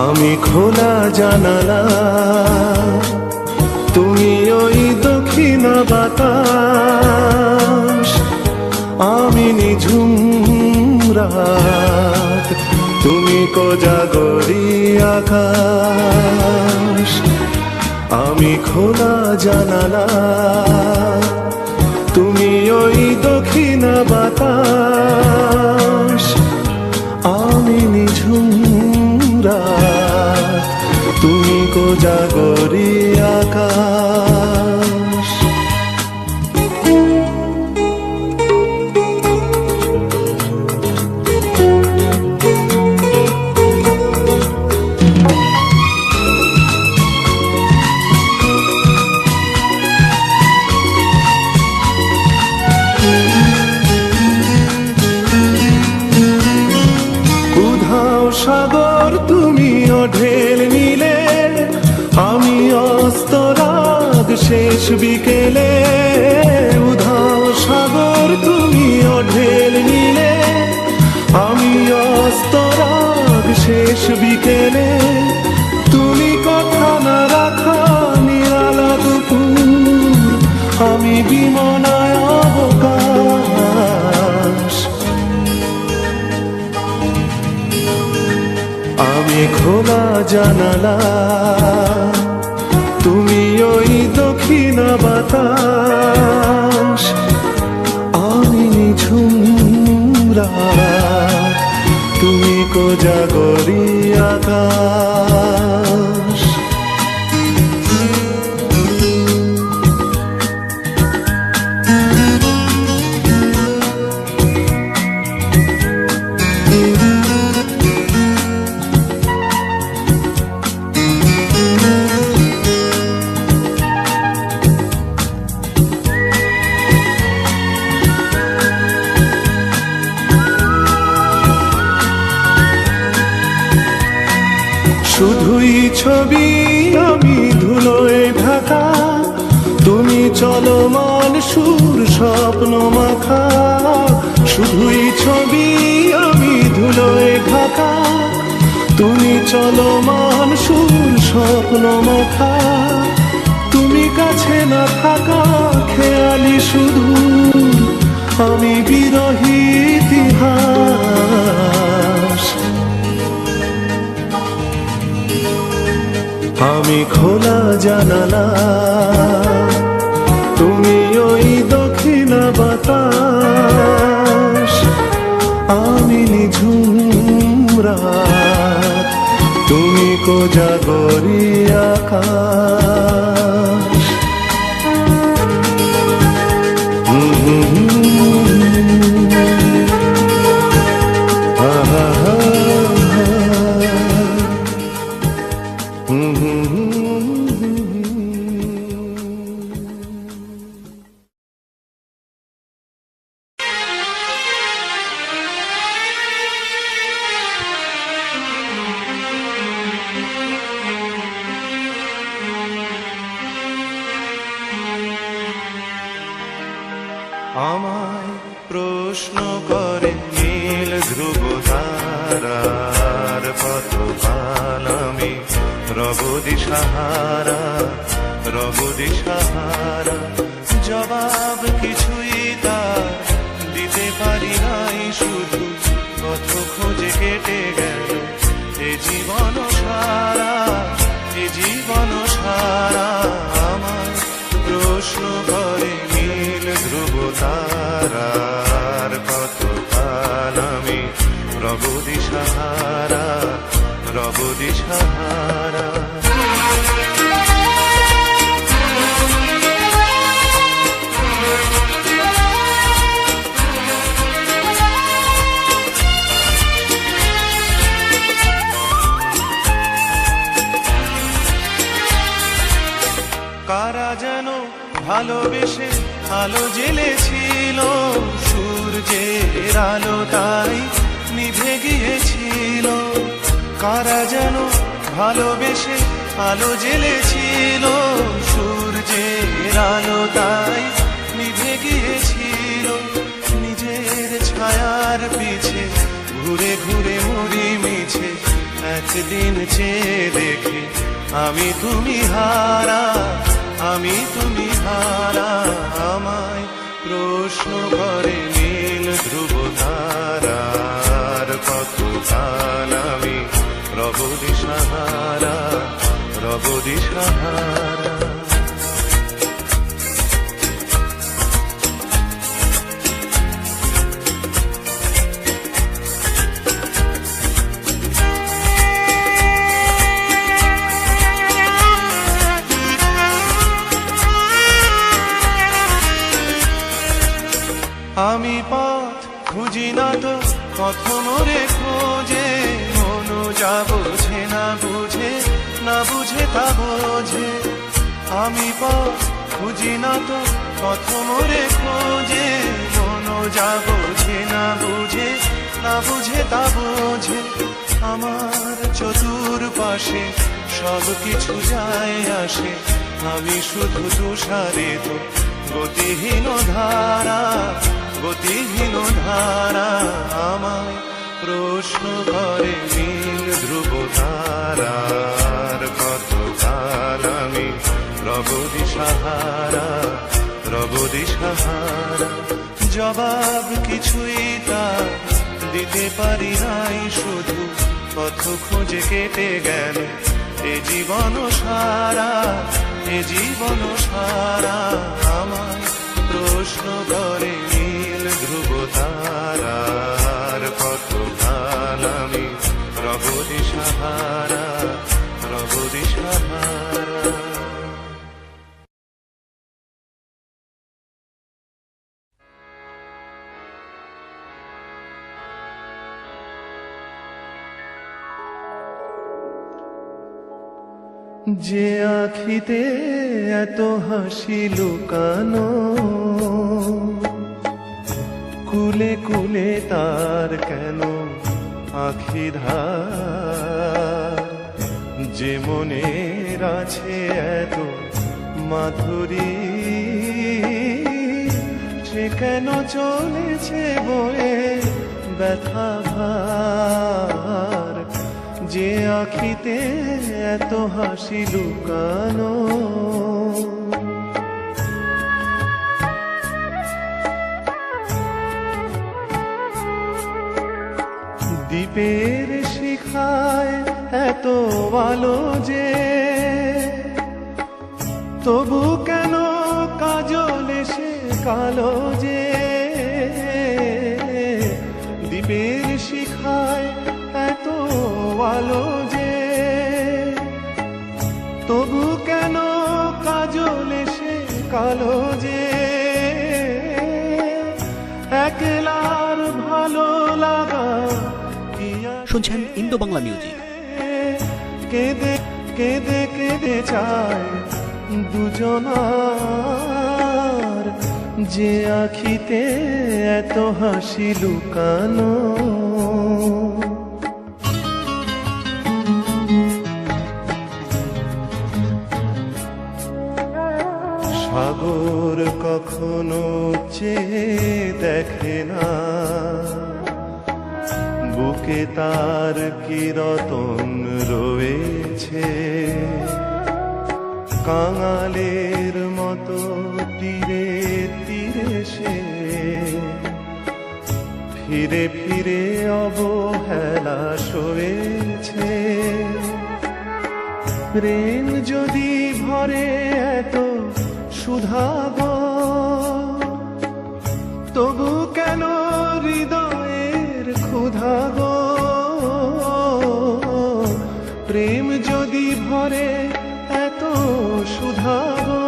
আমি খোলা জানালা, তুমি ওই দক্ষিণ বাতাস, আমি নিঝুম রাত, তুমি কোজাগরী আকাশ। আমি খোলা জানালা, তুমি ওই দক্ষিণ বাতাস, আমি নিঝুম রাত, তুমি কোজাগরী আকাশ। উধাও সাগর তুমি ঢেল নিলে, আমি অস্তরাগ শেষ বিকেলে। উধাও সাগর তুমি ঢেল নিলে, আমি অস্তরাগ শেষ বিকেলে। তুমি কথা না রাখা নিরালা দুপুর, আমি বিমনায় অবকাশ। আমি খোলা জানালা, তুমি ওই দক্ষিণ বাতাস, আমি নিঝুম রাত, তুমি কোজাগরী আকাশ। শুধুই ছবি আমি ধুলোয় ঢাকা, তুমি চলমান সুর স্বপ্ন মাখা। শুধুই ছবি আমি ধুলোয় ঢাকা, তুমি চলমান সুর স্বপ্ন মাখা। তুমি কাছে না থাকা খেয়ালি শুধু, আমি বিরহী ইতিহাস। আমি খোলা জানালা, তুমি ওই দক্ষিণ বাতাস, আমি নিঝুম রাত, তুমি কোজাগরী আকাশ। আমায় প্রশ্ন করে নীল ধ্রুব তারার পথকাল, আমি রব দিশাহারা, রব দিশাহারা। জবাব কিছুই তার দিতে পারি নাই, শুধু পথ খোঁজে কেটে গেল এ জীবন সারা, এ জীবন সারা। আমায় প্রশ্ন করে নীল ধ্রুব তারার কতকাল, আমি রব দিশাহারা, রব দিশাহারা। কারা যেন ভালোবেসে আলো জ্বেলেছিল, সূর্যের আলো তাই নিভে গিয়েছিল। কারা যেন ভালোবেসে আলো জ্বেলেছিল, সূর্যের আলো তাই নিভে গিয়েছিল। নিজের ছায়ার পিছে ঘুরে ঘুরে মরি মিছে, একদিন চেয়ে দেখি আমি তুমি হারা, আমি তুমি হারা। আমায় প্রশ্ন করে নীল ধ্রুব তারার, কতকাল আমি রব দিশাহারা, রব দিশাহারা। আমি পথ খুঁজি না তো পথ মোরে খোঁজে, মনো যা বোঝে না বুঝে, না বুঝে তা বোঝে। আমি পথ খুঁজি না তো পথ মোরে খোঁজে, মনো যা বোঝে না বুঝে, না বুঝে তা বোঝে। আমার চতুর পাশে সব কিছু যায় আসে, আমি শুধু তুষারিত গতিহীন ধারা, গতিহীন ধারা। আমায় প্রশ্ন করে নীল ধ্রুব তারার, কতকাল আমি রব দিশাহারা, রব দিশাহারা। জবাব কিছুই তার দিতে পারি নাই, শুধু পথ খুঁজে কেটে গেল এ জীবন সারা, এ জীবন সারা। আমায় প্রশ্ন করে নীল ধ্রুব তারার, কতকাল আমি রব দিশাহারা, রব দিশাহারা। যে আখিতে এত হাসি লুকানো, কুলে কুলে তার কেন আখি ধার। যে মনের আছে এত মাধুরী, সে কেন চলেছে বয়ে ব্যথা ভার। যে আখিতে এত হাসি লুকানো, দ্বীপের শিখায় এত আলো যে, তবু কেন কাজল এসে কালো যে। দ্বীপের শিখায় এত আলো যে, তবু কেন কাজল এসে কালো যে। একলার ভালো লাগা শুনছেন ইন্দো বাংলা মিউজিক। কেঁদে কেঁদে কেঁদে চায় দুজনার, যে আখিতে এত হাসি লুকানো। সাগর কখনো চেয়ে দেখে না, বুকে তার কি রতন রয়েছে। কাঙালের মতো তীরে তীরে সে ফিরে ফিরে অবহেলা সয়েছে। প্রেম যদি ভরে এত সুধাগো, তবু কেন হৃদয়ের ক্ষুধাগো। প্রেম যদি ভরে এত সুধাগো,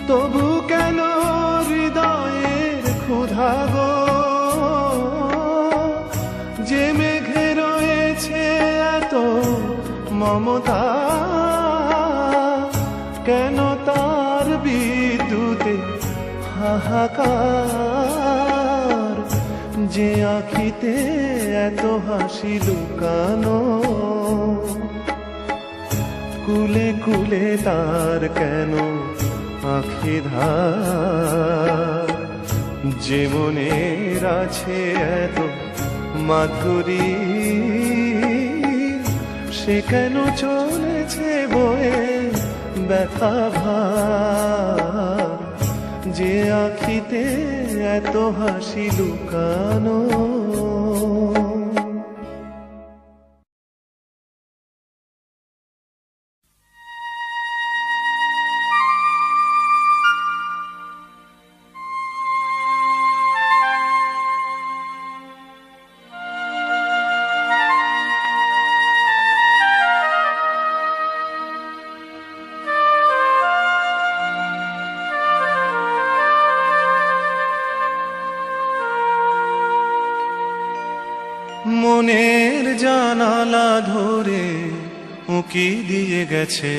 তবু কেন হৃদয়ের ক্ষুধাগো। যে মেঘে রয়েছে এত মমতা, হাহাকার, যে আখিতে এত হাসি লুকানো, কুলে কুলে তার কেন আখি ধার, যে মনের আছে এত মাধুরী, সে কেন চলেছে বয়ে ব্যথা ভার, যে আখিতে এত হাসি লুকানো। মনের জানালা ধরে উঁকি দিয়ে গেছে,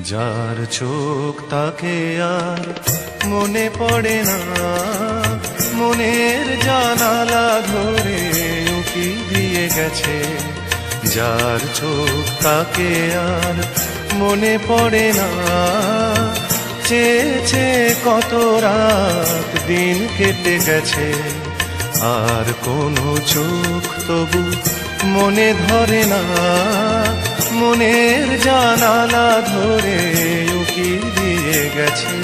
যার চোখ তাকে আর মনে পড়ে না। মনের জানালা ধরে উঁকি দিয়ে গেছে, যার চোখ তাকে আর মনে পড়ে না। চেয়ে চেয়ে কত রাত দিন কেটে গেছে, আর কোনো চোখ তবু মনে ধরে না। মনের জানালা ধরে উঁকি দিয়ে গেছে।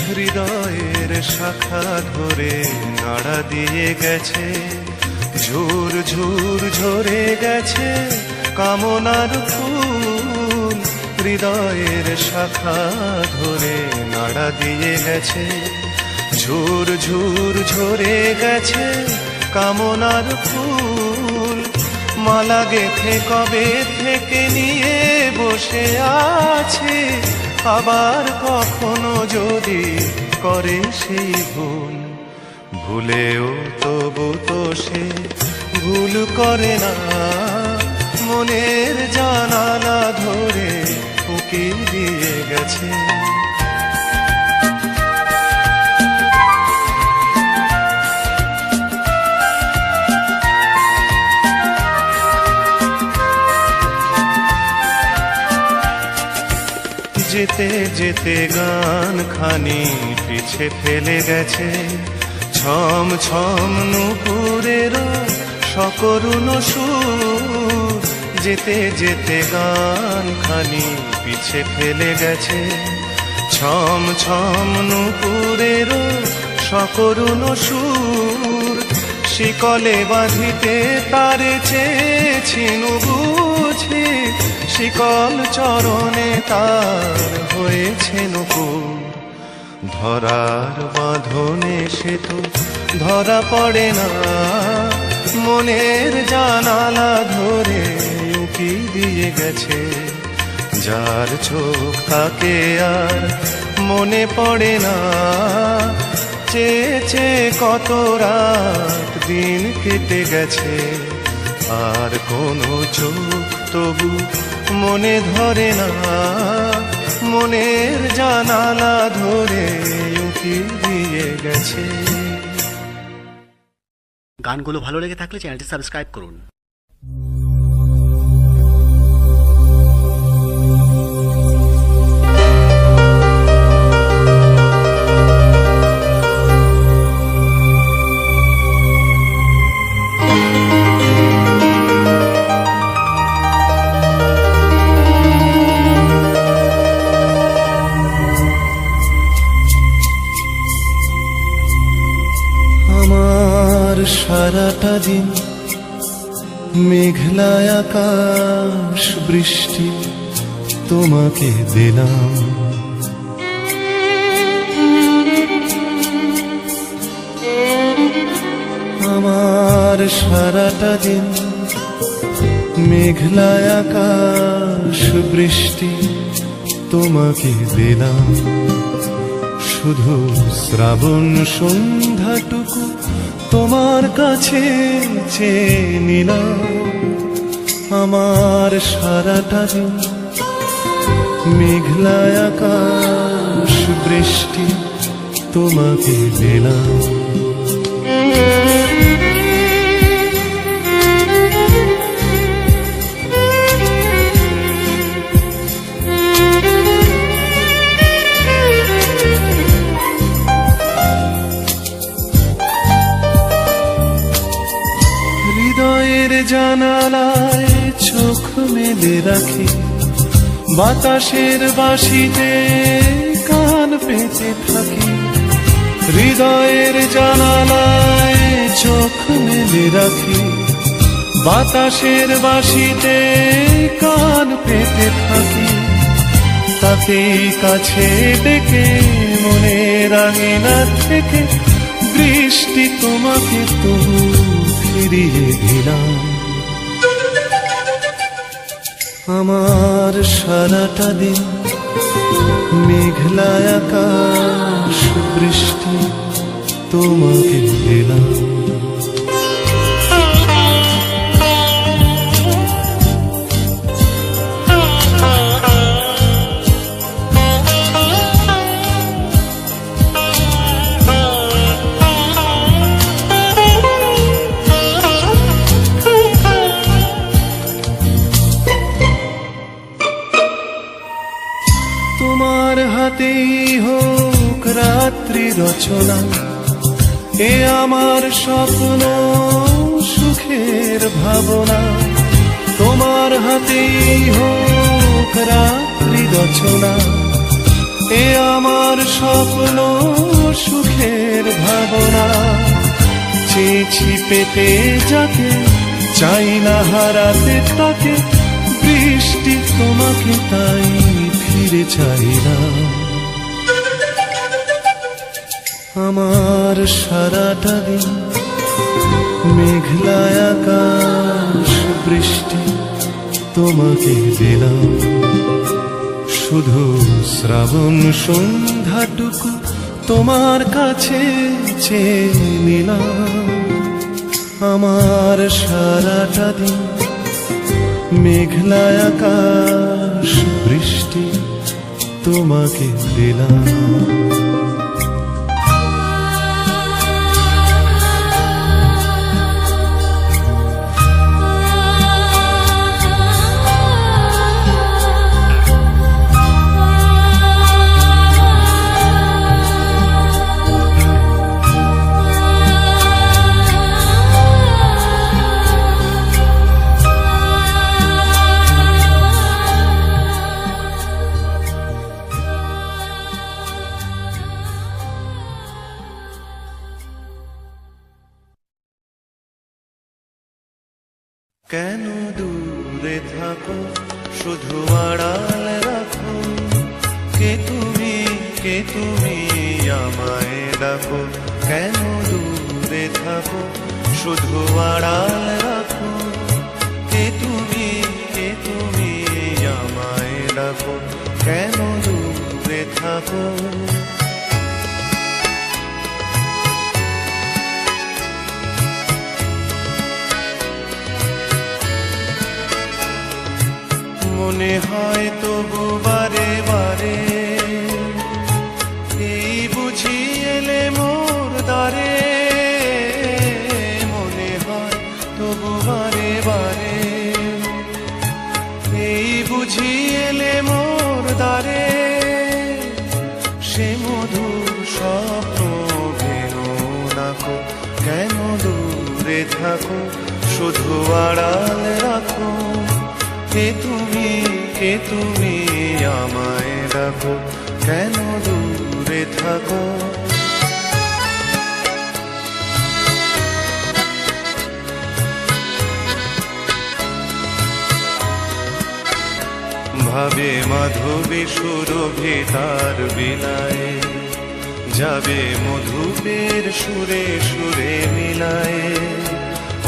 হৃদয়ের শাখা ধরে নাড়া দিয়ে গেছে, ঝুর ঝুর ঝরে গেছে কামনার ফুল। হৃদয়ের শাখা ধরে নাড়া দিয়ে গেছে, ঝুর ঝুর ঝরে গেছে কামনার ফুল। মালা গেথে কবে থেকে নিয়ে বসে আছে, আবার কখনো যদি করে সেই ভুল। ভুলেও তবু তো সে ভুল করে না, মনের জানালা ধরে উঁকি দিয়ে গেছে। যেতে যেতে গান খানি পিছে ফেলে গেছে, ছম ছম নুপুরেরও সকরুণ সুর। যেতে যেতে গান খানি পিছে ফেলে গেছে, ছম ছম নুপুরেরও সকরুণ সুর। শিকলে বাঁধিতে তারে চেয়েছিনু বুঝি, শিকল চরণে তার হয়েছে নূপুর। ধরার বাঁধনে সে তো ধরা পড়ে না, মনের জানালা ধরে উঁকি দিয়ে গেছে। যার চোখ তাকে আর মনে পড়ে না, চেয়ে চেয়ে কত রাত দিন কেটে গেছে, আর কোনো চোখ তবু মনে ধরে না। মনের জানালা ধরে উঁকি দিয়ে গেছে। গানগুলো ভালো লেগে থাকলে চ্যানেলটি সাবস্ক্রাইব করুন। সারাটা দিন মেঘলা আকাশ বৃষ্টি তোমাকে দিলাম, আমার সারাটা দিন মেঘলা আকাশ বৃষ্টি তোমাকে দিলাম। শুধু শ্রাবণ সন্ধ্যাটুকু তোমার কাছে চেয়ে নিলাম। আমার সারাটা দিন মেঘলা আকাশ বৃষ্টি তোমাকে দিলাম। হৃদয়ের জানালায় চোখ মেলে রাখি, বাতাসের বাঁশিতে কান পেতে থাকি। হৃদয়ের জানালায় চোখ মেলে রাখি, বাতাসের বাঁশিতে কান পেতে থাকি। তাকেই কাছে ডেকে মনের আঙিনা থেকে বৃষ্টি তোমাকে তবু ফিরিয়ে দিলাম। আমার সারাটা দিন মেঘলা আকাশ বৃষ্টি তোমাকে দিলাম। তোমার হাতেই হোক রাত্রি রচনা, এ আমার স্বপ্ন সুখের ভাবনা। তোমার হাতেই হোক রাত্রি রচনা, এ আমার স্বপ্ন সুখের ভাবনা। চেয়েছি পেতে যাকে, চাই না হারাতে তাকে, বৃষ্টি তোমাকে তাই ফিরে চাইলাম। আমার সারাটা দিন মেঘলা আকাশ বৃষ্টি তোমাকে দিলাম। শুধু শ্রাবণ সন্ধ্যাটুকু তোমার কাছে চেয়ে নিলাম। আমার সারাটা দিন মেঘলা আকাশ বৃষ্টি তোমাকে দিলাম। কেন দূরে থাকো, শুধু আড়াল রাখো, কে তুমি আমায় ডাকো। কেন দূরে থাকো, শুধু আড়াল রাখো, কে তুমি আমায় ডাকো। কেন দূরে থাকো। মনে হয় তবু বারে বারে, এই বুঝি এলে মোর দ্বারে। মনে হয় তবু বারে বারে, এই বুঝি এলে মোর দ্বারে। সে মধুর স্বপ্ন ভেঙো নাকো, কেন দূরে থাকো, শুধু আড়াল রাখো, কে তুমি আমায় ডাকো। কেন দূরে থাকো। ভাবে মাধবী সুরভি তার বিলায়, যাবে মধুপের সুরে সুরে মিলায়।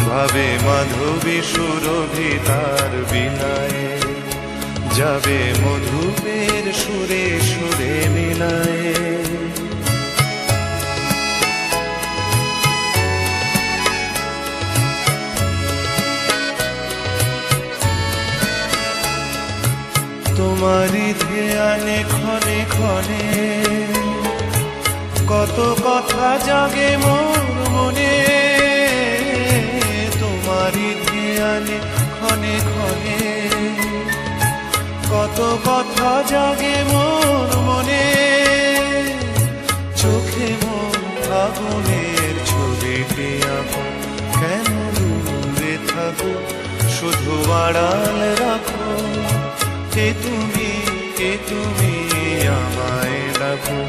ভাবে মাধবী সুরভি তার বিলায়, যাবে মধুপের সুরে সুরে মিলায়। তোমারই ধ্যানে ক্ষণে ক্ষণে কত কথা জাগে মোর মনে, তোমারই ধ্যানে ক্ষণে ক্ষণে কত কথা জাগে মোর মনে, চোখে মোর আগুনের ছবিটি আঁকো, কেন দূরে থাকো শুধু আড়াল রাখো, কে তুমি আমায় ডাকো,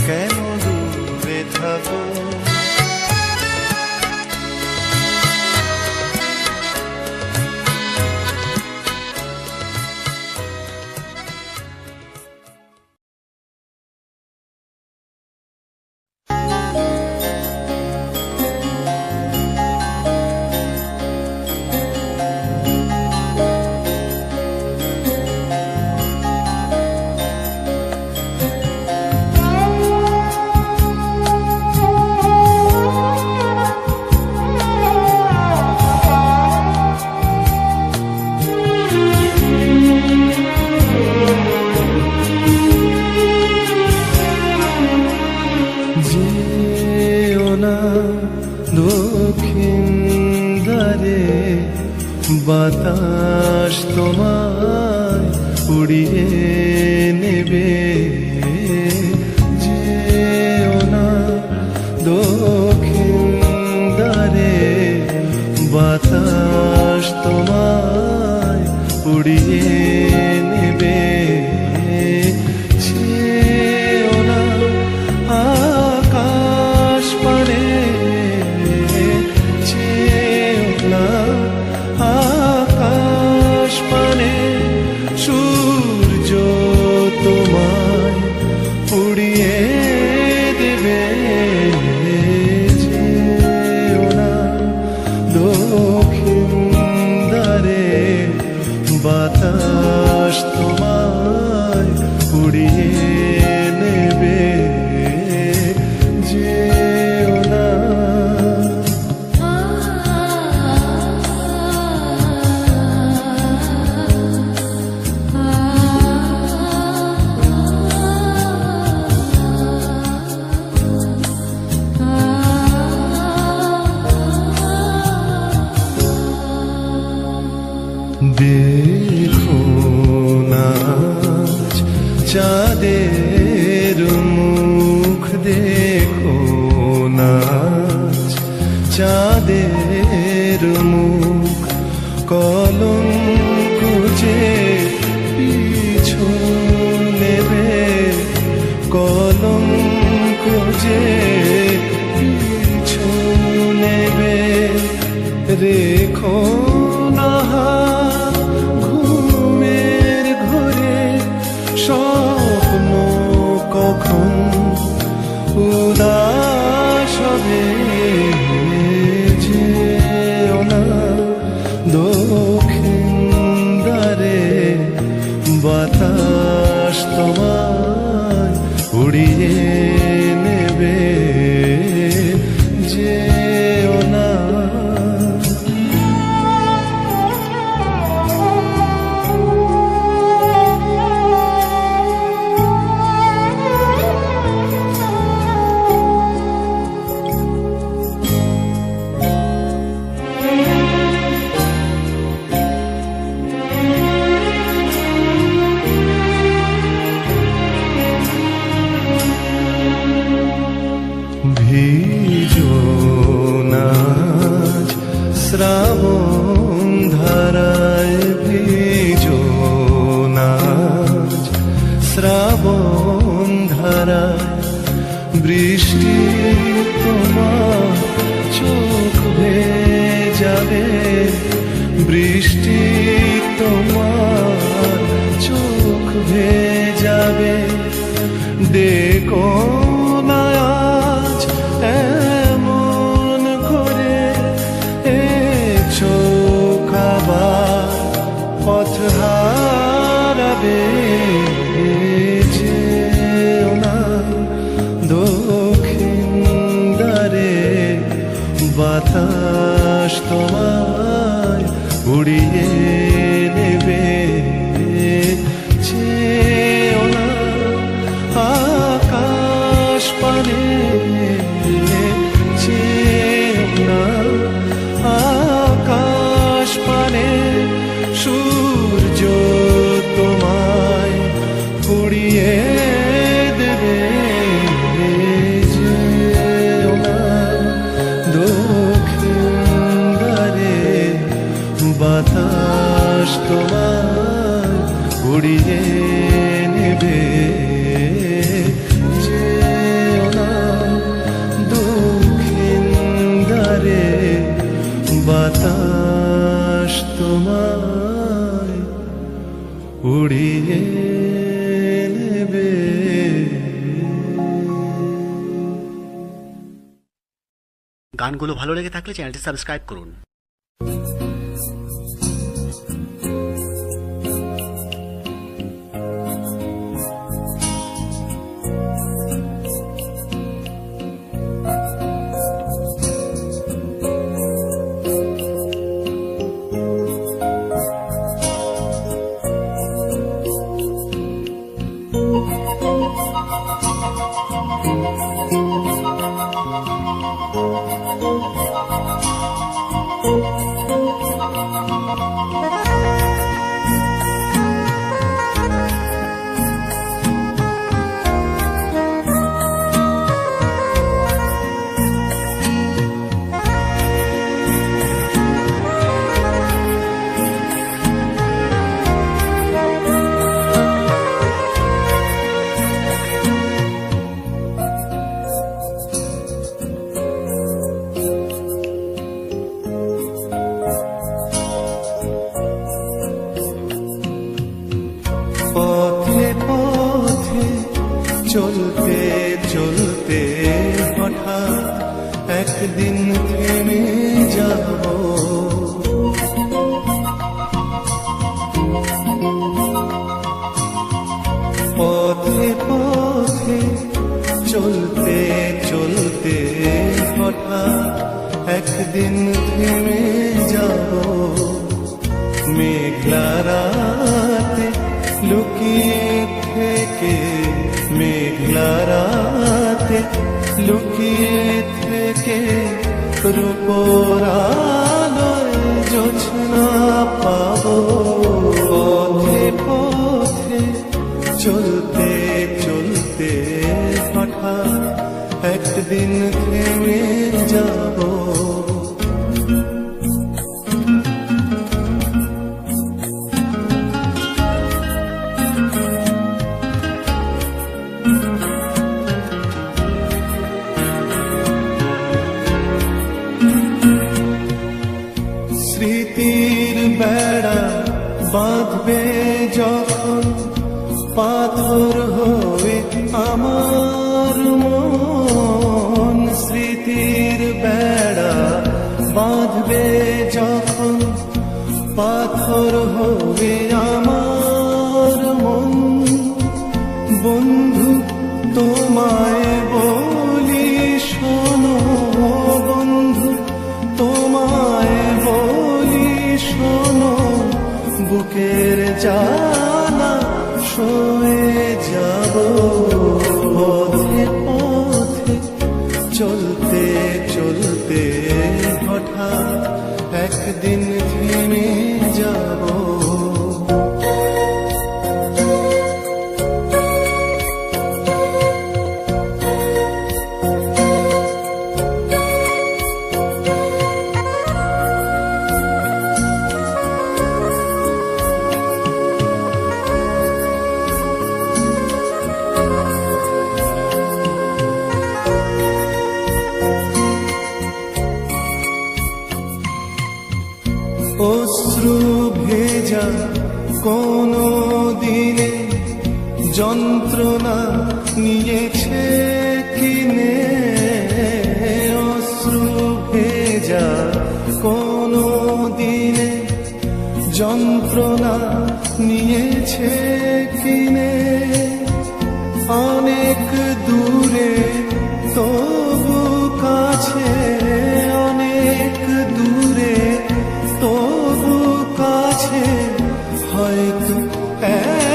কেন দূরে থাকো। দক্ষিণ দ্বারে বাতাস তোমায় উড়িয়ে নেবে, যেও না দক্ষিণ দ্বারে বাতাস তোমায় উড়িয়ে নেবে, যেও না আকাশ পানে, আকাশ পানে সূর্য তোমায় উড়িয়ে দেবে, যেও না দক্ষিণ দ্বারে বাতাস তোমায় উড়িয়ে নেবে, যেও না। দেখো নাচ চাঁদের মুখ, দেখো নাচ চাঁদের মুখ, কলঙ্ক যে পিছু নেবে, কলঙ্ক যে পিছু নেবে, রেখো না ঘুমের ঘরে স্বপ্ন কখন উদাস হবে, যেও না দক্ষিণ দ্বারে বাতাস তোমায় উড়িয়ে নেবে, যেও না। ভিজো নাচ শ্রাবণ ধারায়, ভিজো নাচ শ্রাবণ ধারায়, বৃষ্টি তোমার চোখ ভেজাবে, বৃষ্টি তোমার চোখ ভেজাবে, দেখো না আজ এমন করে এ চোখ আবার পথ হারাবে, যেও না দক্ষিণ দ্বারে বাতাস তোমায় উড়িয়ে নেবে, যে তোমায় উড়িয়ে নেবে। যেও না দক্ষিণ দ্বারে, বাতাস তোমায় উড়িয়ে নেবে। গানগুলো ভালো লেগে থাকলে চ্যানেলটি সাবস্ক্রাইব করুন। পথে পথে চলতে চলতে হঠাৎ একদিন থেমে যাব। পথে পথে চলতে চলতে হঠাৎ একদিন থেমে যাব। মেঘলা রাতে লুকিয়ে থেকে, মেঘলা রাতে লুকিয়ে থেকে রূপোর আলোয় জোছনা পাবো। পথে পথে চলতে চলতে হঠাৎ একদিন থেমে যাব। স্মৃতির বেড়া বাঁধবে যখন, পাথর হবে আমার মন। স্মৃতির বেড়া বাঁধবে যখন, পাথর হবে আমার মন। বন্ধু তোমায় বলি শোনো, বন্ধু তোমায় বলি শোনো, বুকের জ্বালা সয়ে যাব। পথে পথে চলতে চলতে হঠাৎ একদিন থেমে যাব। অশ্রু ভেজা কোনো দিনে যন্ত্রণা নিয়েছে কিনে। অশ্রু ভেজা কোনো দিনে যন্ত্রণা নিয়েছে কিনে। অনেক দূরে তবু কাছে, অনেক দূরে তবু কাছে, হয়তো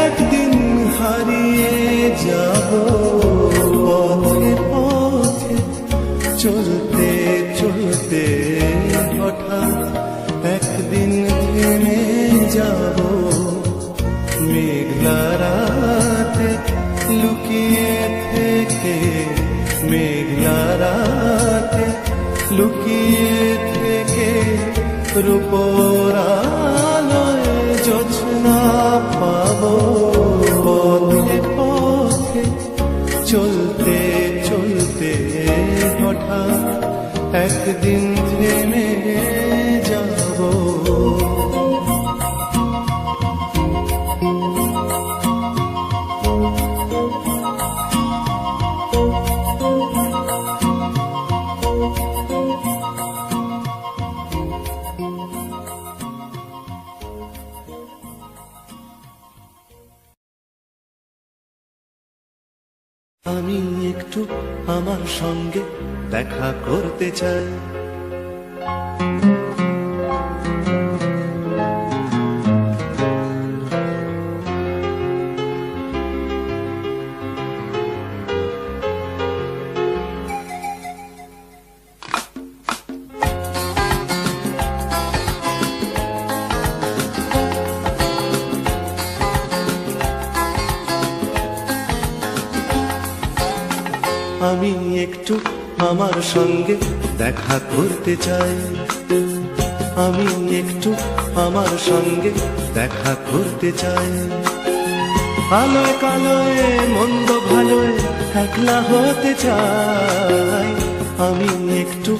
একদিন হারিয়ে যাব। পথে পথে চলতে চলতে হঠাৎ একদিন থেমে যাব। মেঘলা রাতে লুকিয়ে থেকে, মেঘলা রাতে লুকিয়ে থেকে রূপোর আলোয় পথে পথে চলতে চলতে হঠাৎ একদিন থেমে যাব। আমি একটু আমার সঙ্গে দেখা করতে চাই। আমি একটু আমার সঙ্গে দেখা করতে চাই। আমি একটু আমার সঙ্গে দেখা করতে চাই। আলোয় কালোয় মন্দ ভালোয় একলা হতে চাই। আমি একটু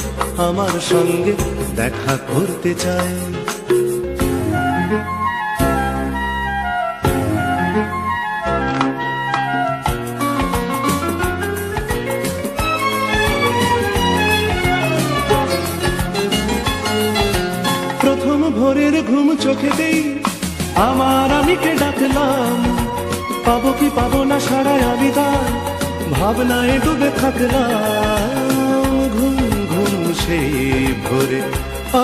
আমার সঙ্গে দেখা করতে চাই। প্রথম ভোরের ঘুম চোখেতেই আমার আমিকে ডাকলাম। পাবো কি পাবো না সারায় আমি তার ভাবনায় ডুবে থাকলাম। ঘুম ঘুম সেই ভোরে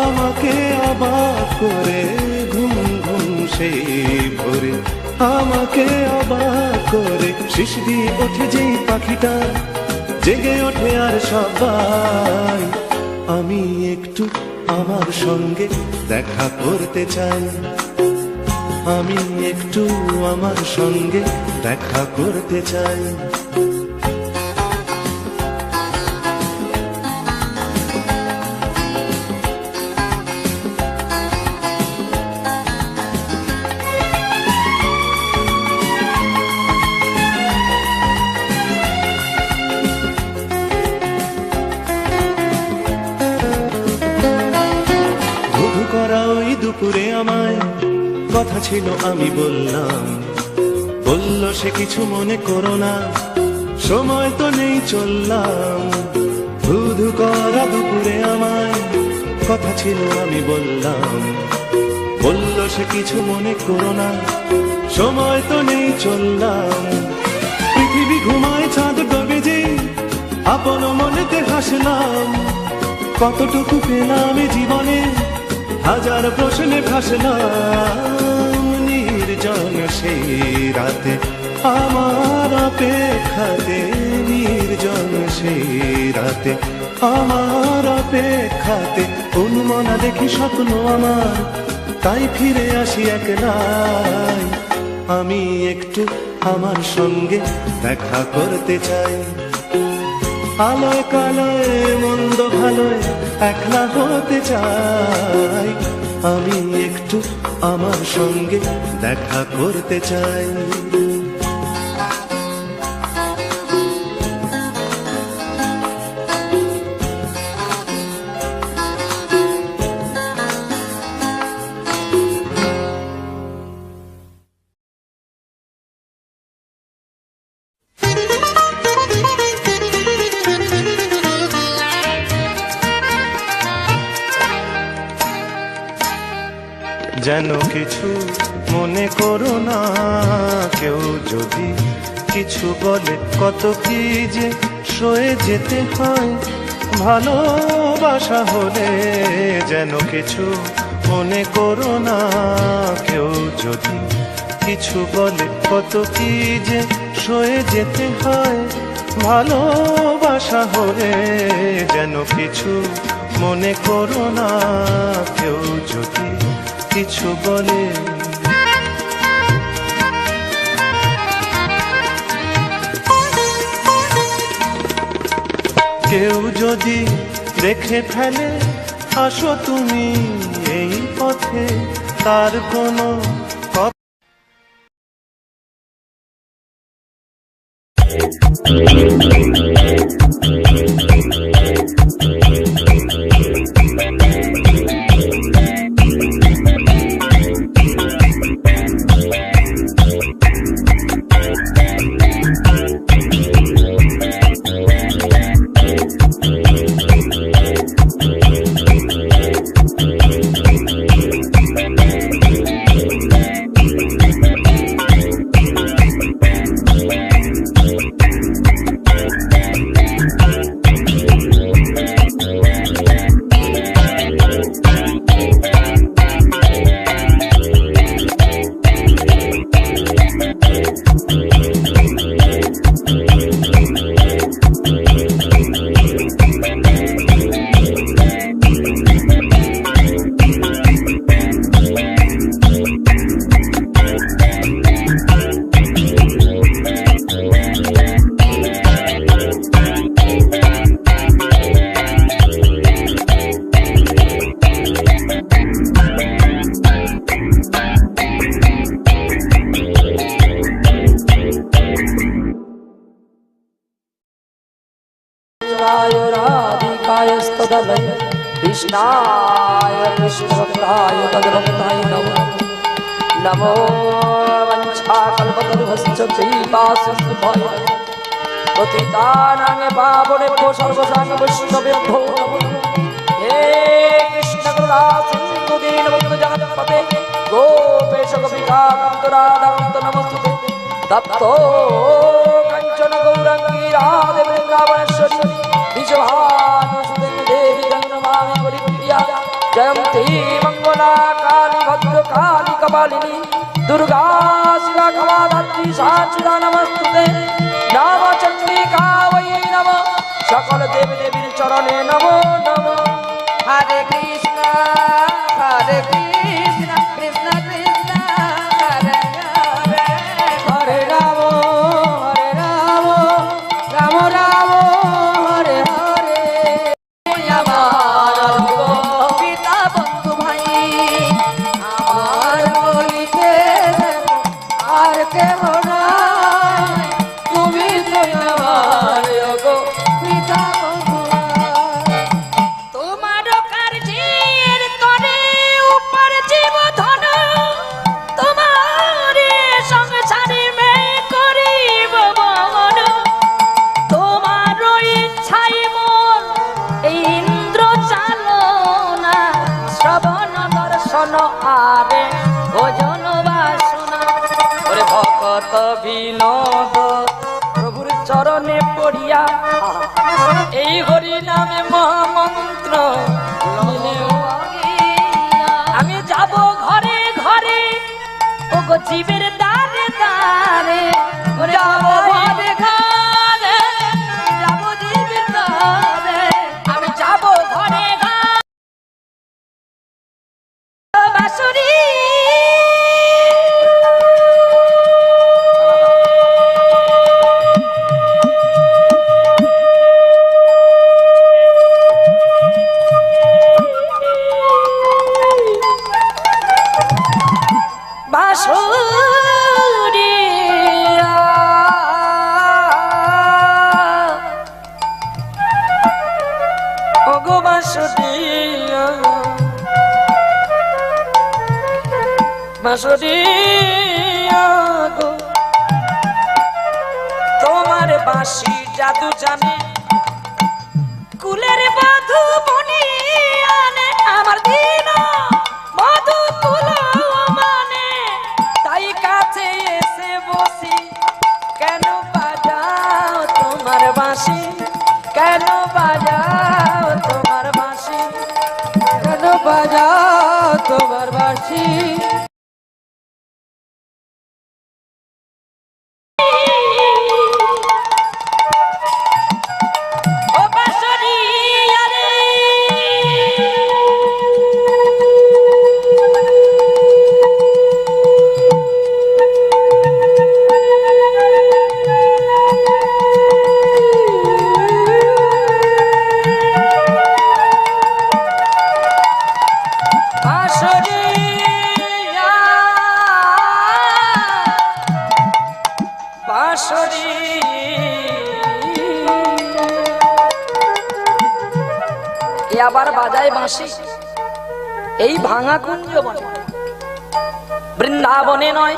আমাকে অবাক করে, ঘুম ঘুম সেই ভোরে আমাকে অবাক করে। শিশ দিয়ে ওঠে যেই পাখিটা জেগে ওঠে আর সবাই। আমি একটু আমার সঙ্গে দেখা করতে চাই। আমি একটু আমার সঙ্গে দেখা করতে চাই। ধুধু করা ওই দুপুরে আমায় কথা ছিল আমি বললাম। বলল সে কিছু মনে করো না, সময় তো নেই চললাম। ধুধু করা দুপুরে আমায় কথা ছিল আমি বললাম। বলল সে কিছু মনে করো না, সময় তো নেই চললাম। পৃথিবী ঘুমায় চাঁদ ডোবে যে আপন মনেতে হাসলাম। কতটুকু পেলাম জীবনে হাজার প্রশ্নে ভাসলাম। নির্জন সেই রাতে আমার অপেক্ষাতে, নির্জন সেই রাতে আমার অপেক্ষাতে। অনুমনা দেখি স্বপ্ন আমার, তাই ফিরে আসি একলাই। আমি একটু আমার সঙ্গে দেখা করতে চাই। আলোয় কালোয় মন্দ ভালোয় একলা হতে চাই। আমি একটু আমার সঙ্গে দেখা করতে চাই। যেন কিছু মনে করো না, কেউ যদি কিছু বলে কত কি যে সয়ে যেতে হয় ভালোবাসা হলে। যেন কিছু মনে করো না, কেউ যদি কিছু বলে কত কি যে সয়ে যেতে হয় ভালোবাসা হলে। যেন কিছু মনে করো না, কেউ যদি কিছু বলে। কেউ যদি রেখে ফেলে আসো তুমি এই পথে, তার কোনো राधिकायस्तदलय कृष्णाय कृष्णभक्ताय तद्भक्ताय नमो नमो वञ्चाकल्पतरुभ्यश्च कृपासिन्धुभ्य पतितानां पावनेभ्यो सर्वसाङ्ग वैष्णवेभ्यो नमो हे कृष्ण करुणा सिन्धु दीनबन्धु जगत्पते गोपेश गोपिकान्त राधाकान्त नमस्तुते तप्तो कंचन गौरंगी राधे वृंदावनेश्वरी विजयभानुसुते देवी गंगमामि परिप्रिया जयन्ती मंगला काली भद्रकाली कपालिनी दुर्गा शिवा क्षमाधात्री साचिदा नमस्तुते नम चंद्रिका वै नमः सकल देवी देवी चरणे नमो नमः हरे कृष्ण कृष्ण कृष्ण हरे हरे हरे राम राम राम हरे हरे আমার পিতা বন্ধু ভাই আমার বলিতে আর কেহ নাই তুমি তো আমার গো পিতা বন্ধু তোমার কার্যের তরে উপর জীব ধন তোমার সংসারে মে করিব বহন তোমার ইচ্ছাই মোর ইন্দ্র চালনা শ্রবণ দর্শন আরে ভোজন বাসনা ওরে ভকত বিনোদ প্রভুর চরণে পড়িয়া এই হরি নামে মহামন্ত্র আমি যাব ঘরে ঘরে ও গো জীবের দ্বারে দ্বারে যাব ঘরে ঘরে যাব জীবের দ্বারে আমি যাব ঘরে ঘরে বাঁশুরি বাঁশুরিয়া ওগো বাঁশুরিয়া বাঁশুরিয়া গো তোমার বাঁশি জাদু জানে কুলের বাধু বনি আনে আমার দিন মধু কুল মানে তাই কাছে এসে বসি কেন বাজাও তোমার বাঁশি কেন বাজাও তোমার বাঁশি কেন বাজাও তোমার বাঁশি ও বাঁশুরিয়া রে বাঁশুরিয়া বাঁশুরিয়া আবার বাজায় বাঁশি। এই ভাঙা কুঞ্জ বনে, বৃন্দাবনে নয়,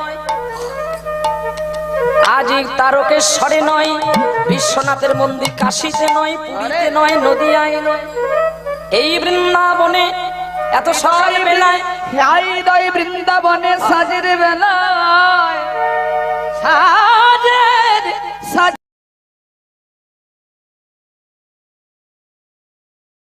আজ তারকেশ্বরে নয়, বিশ্বনাথের মন্দির কাশীতে নয়, পুরীতে নয়, নদিয়ায় নয়, এই বৃন্দাবনে এত সকাল বেলায় বৃন্দাবনে সাজের বেলায়